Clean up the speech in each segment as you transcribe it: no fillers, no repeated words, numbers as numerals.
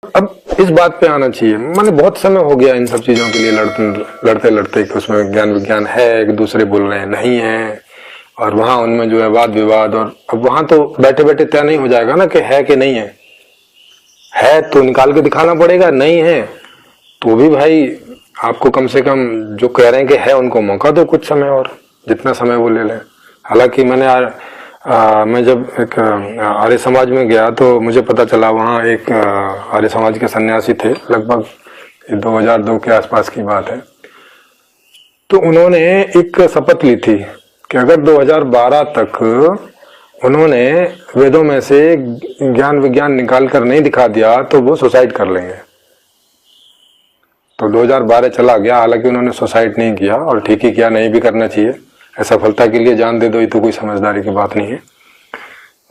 अब इस बात पे आना चाहिए, मैंने बहुत समय हो गया इन सब चीजों के लिए लड़ते लड़ते कि उसमें ज्ञान विज्ञान है, एक दूसरे बोल रहे हैं नहीं है, और वहां उनमें जो है वाद विवाद। और अब वहां तो बैठे बैठे तय नहीं हो जाएगा ना कि है कि नहीं है तो निकाल के दिखाना पड़ेगा, नहीं है तो भी भाई आपको कम से कम जो कह रहे हैं कि है उनको मौका दो कुछ समय, और जितना समय वो ले लें। हालांकि मैं जब एक आर्य समाज में गया तो मुझे पता चला वहाँ एक आर्य समाज के सन्यासी थे, लगभग 2002 के आसपास की बात है। तो उन्होंने एक शपथ ली थी कि अगर 2012 तक उन्होंने वेदों में से ज्ञान विज्ञान निकाल कर नहीं दिखा दिया तो वो सुसाइड कर लेंगे। तो 2012 चला गया, हालांकि उन्होंने सुसाइड नहीं किया, और ठीक ही किया, नहीं भी करना चाहिए। सफलता के लिए जान दे दो ये तो कोई समझदारी की बात नहीं है,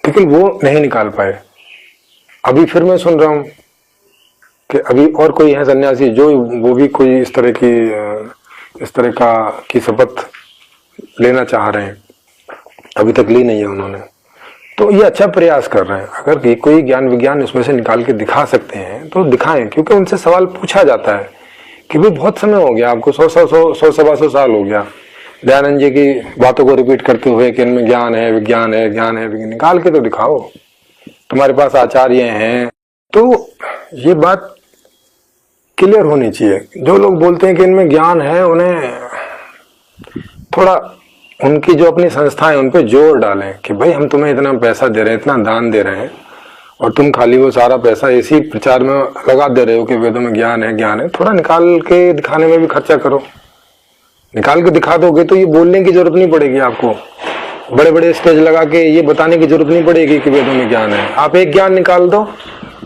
लेकिन वो नहीं निकाल पाए। अभी फिर मैं सुन रहा हूं कि अभी और कोई है सन्यासी जो वो भी कोई इस तरह की शपथ लेना चाह रहे हैं, अभी तक ली नहीं है उन्होंने। तो ये अच्छा प्रयास कर रहे हैं। अगर कोई ज्ञान विज्ञान इसमें से निकाल के दिखा सकते हैं तो दिखाएं, क्योंकि उनसे सवाल पूछा जाता है कि भाई बहुत समय हो गया आपको, 100 साल हो गया दयानंद जी की बातों को रिपीट करते हुए कि इनमें ज्ञान है विज्ञान है, ज्ञान है विज्ञान, निकाल के तो दिखाओ। तुम्हारे पास आचार्य हैं, तो ये बात क्लियर होनी चाहिए। जो लोग बोलते हैं कि इनमें ज्ञान है, उन्हें थोड़ा उनकी जो अपनी संस्थाएं उन पर जोर डालें कि भाई हम तुम्हें इतना पैसा दे रहे हैं, इतना दान दे रहे हैं, और तुम खाली वो सारा पैसा इसी प्रचार में लगा दे रहे हो कि वेदों में ज्ञान है ज्ञान है। थोड़ा निकाल के दिखाने में भी खर्चा करो। निकाल के दिखा दोगे तो ये बोलने की जरूरत नहीं पड़ेगी आपको, बड़े बड़े स्टेज लगा के ये बताने की जरूरत नहीं पड़ेगी कि वेदों में ज्ञान है। आप एक ज्ञान निकाल दो,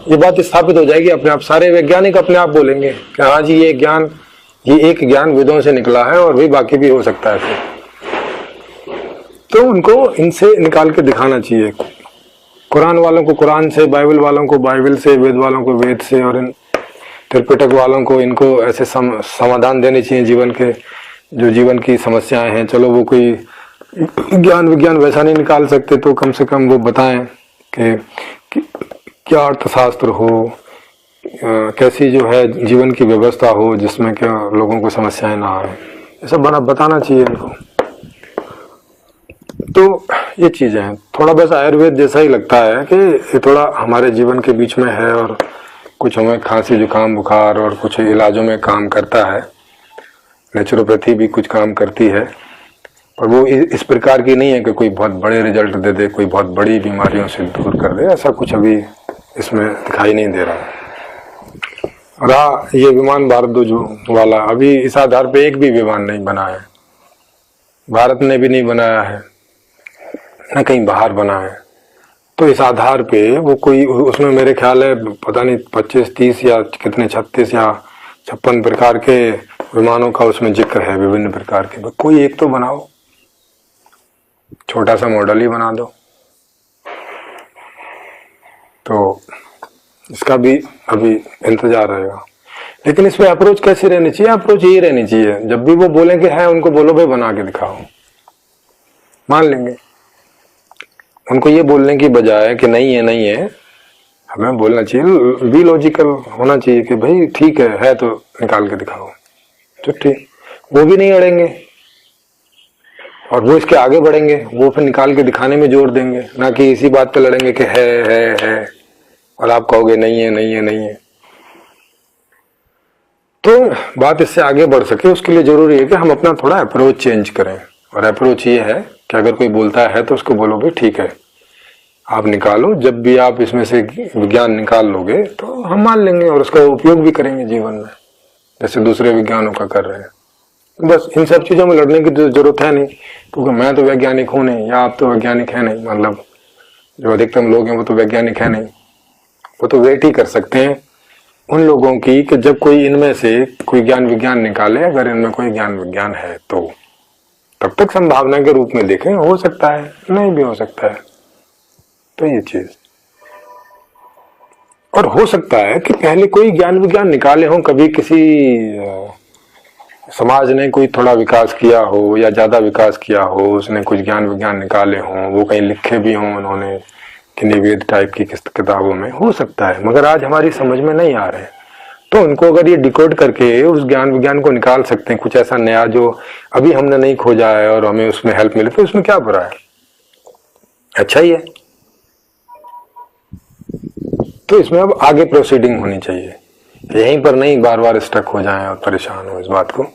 ये बात स्थापित हो जाएगी अपने आप। सारे वैज्ञानिक अपने आप बोलेंगे कि हाँ जी ये ज्ञान, ये एक ज्ञान वेदों से निकला है, और भी बाकी भी हो सकता है फिर। तो उनको इनसे निकाल के दिखाना चाहिए। कुरान वालों को कुरान से, बाइबल वालों को बाइबल से, वेद वालों को वेद से, और इन त्रिपिटक वालों को इनको ऐसे समाधान देने चाहिए जीवन के, जो जीवन की समस्याएं हैं। चलो वो कोई ज्ञान विज्ञान वैसा नहीं निकाल सकते तो कम से कम वो बताएं कि क्या अर्थशास्त्र हो, कैसी जो है जीवन की व्यवस्था हो जिसमें क्या लोगों को समस्याएं ना आए, ये सब बताना चाहिए इनको। तो ये चीजें हैं, थोड़ा बस आयुर्वेद जैसा ही लगता है कि ये थोड़ा हमारे जीवन के बीच में है, और कुछ हमें खांसी जुकाम बुखार और कुछ इलाजों में काम करता है। नेचुरोपैथी भी कुछ काम करती है, पर वो इस प्रकार की नहीं है कि कोई बहुत बड़े रिजल्ट दे दे, कोई बहुत बड़ी बीमारियों से दूर कर दे, ऐसा कुछ अभी इसमें दिखाई नहीं दे रहा। रहा ये विमान भारद्वाज वाला, अभी इस आधार पे एक भी विमान नहीं बना है, भारत ने भी नहीं बनाया है, न कहीं बाहर बना है। तो इस आधार पे वो कोई, उसमें मेरे ख्याल है पता नहीं 25-30 या कितने 36 या 56 प्रकार के विमानों का उसमें जिक्र है, विभिन्न प्रकार के। कोई एक तो बनाओ, छोटा सा मॉडल ही बना दो। तो इसका भी अभी इंतजार रहेगा। लेकिन इस पे अप्रोच कैसी रहनी चाहिए? अप्रोच यही रहनी चाहिए, जब भी वो बोलें कि है, उनको बोलो भाई बना के दिखाओ, मान लेंगे। उनको ये बोलने की बजाय कि नहीं है नहीं है, हमें बोलना चाहिए, भी लॉजिकल होना चाहिए कि भाई ठीक है तो निकाल के दिखाओ, तो ठीक। वो भी नहीं अड़ेंगे और वो इसके आगे बढ़ेंगे, वो फिर निकाल के दिखाने में जोर देंगे, ना कि इसी बात पे लड़ेंगे कि है और आप कहोगे नहीं है नहीं है नहीं है। तो बात इससे आगे बढ़ सके उसके लिए जरूरी है कि हम अपना थोड़ा अप्रोच चेंज करें। और अप्रोच ये है कि अगर कोई बोलता है तो उसको बोलो भाई ठीक है, आप निकालो, जब भी आप इसमें से विज्ञान निकाल लोगे तो हम मान लेंगे और उसका उपयोग भी करेंगे जीवन में, जैसे दूसरे विज्ञानों का कर रहे हैं। बस इन सब चीजों में लड़ने की तो जरूरत है नहीं, क्योंकि मैं तो वैज्ञानिक हूं नहीं, या आप तो वैज्ञानिक है नहीं, मतलब जो अधिकतम लोग हैं वो तो वैज्ञानिक है नहीं। वो तो वेट ही कर सकते हैं उन लोगों की कि जब कोई इनमें से कोई ज्ञान विज्ञान निकाले, अगर इनमें कोई ज्ञान विज्ञान है तो तब तक संभावना के रूप में देखें, हो सकता है नहीं भी हो सकता है। तो ये चीज, और हो सकता है कि पहले कोई ज्ञान विज्ञान निकाले हो, कभी किसी समाज ने कोई थोड़ा विकास किया हो या ज्यादा विकास किया हो, उसने कुछ ज्ञान विज्ञान निकाले हों, वो कहीं लिखे भी हों उन्होंने, कि निवेद टाइप की किताबों में हो सकता है, मगर आज हमारी समझ में नहीं आ रहे हैं। तो उनको अगर ये डिकोड करके उस ज्ञान विज्ञान को निकाल सकते हैं, कुछ ऐसा नया जो अभी हमने नहीं खोजा है और हमें उसमें हेल्प मिले, तो उसमें क्या बुरा है, अच्छा ही है। तो इसमें अब आगे प्रोसीडिंग होनी चाहिए, यहीं पर नहीं बार बार स्टक हो जाएं और परेशान हो इस बात को।